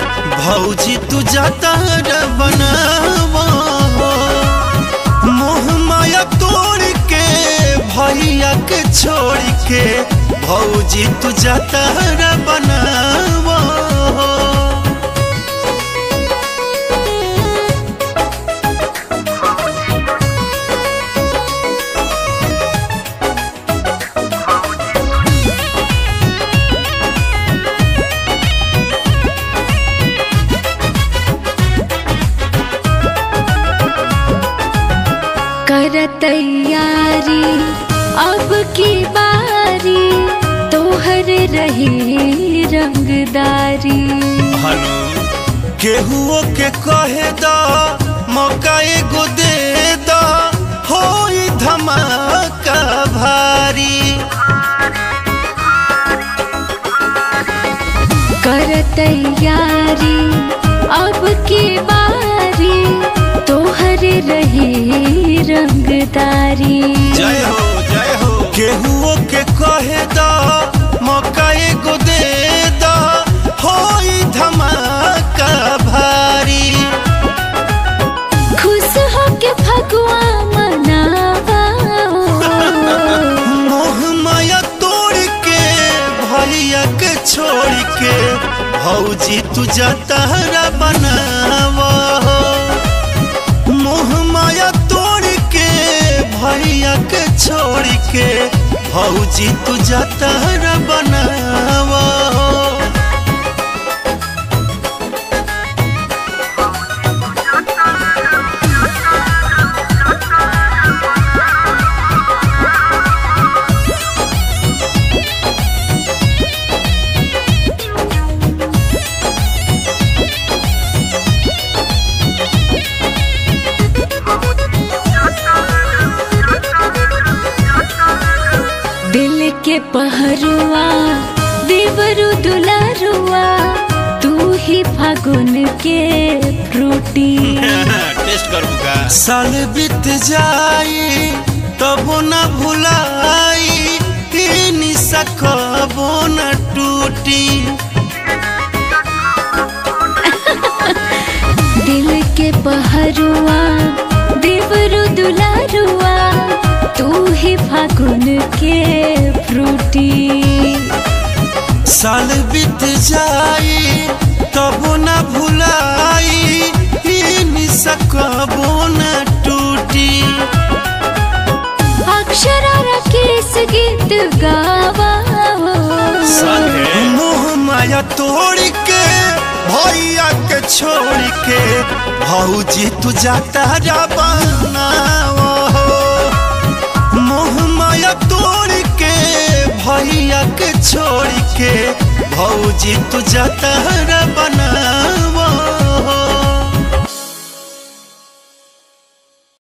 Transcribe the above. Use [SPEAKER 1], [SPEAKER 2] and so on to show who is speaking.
[SPEAKER 1] भौजी तू जातार बनावा मोह माया तोड़ के भैया के छोड़ के भौजी तू जातार बनावा।
[SPEAKER 2] कर तैयारी अब की बारी तोहर रही रंगदारी।
[SPEAKER 1] केहुओ के कहे दा मौका एगो दे दा होई धमाका भारी।
[SPEAKER 2] कर तैयारी अब की बारी तोहर रही रंगदारी।
[SPEAKER 1] जय हो केहुओ के कहे दा मौका एगो दे दा होई धमाका भारी।
[SPEAKER 2] खुश हो के फगुआ मनावा
[SPEAKER 1] मोह माया तोड़ के भैया के छोड़ के भौजी तू जातार बनावा। मोह माया तोड़ के भैया के छोड़ के भौजी तू जातार बनावा।
[SPEAKER 2] दिल के पहरुआ देवरु दुलारुआ तू ही फागुन के फ्रूटी।
[SPEAKER 1] टेस्ट करूँगा साल बीत जाई तबो न भुलाई निशा कबो न टूटी।
[SPEAKER 2] दिल के पहरुआ देवरु दुलारुआ तू ही फागुन के फ्रूटी।
[SPEAKER 1] साल बीत जाई तबो न भुलाई निशा कबो न टूटी।
[SPEAKER 2] अक्षरा राकेश गीत गावा
[SPEAKER 1] मोह माया तोड़ के भैया के छोड़ के भौजी तू जातार बनावा। मोह माया तोड़ के भैया के छोड़ के भौजी तू जातार बना।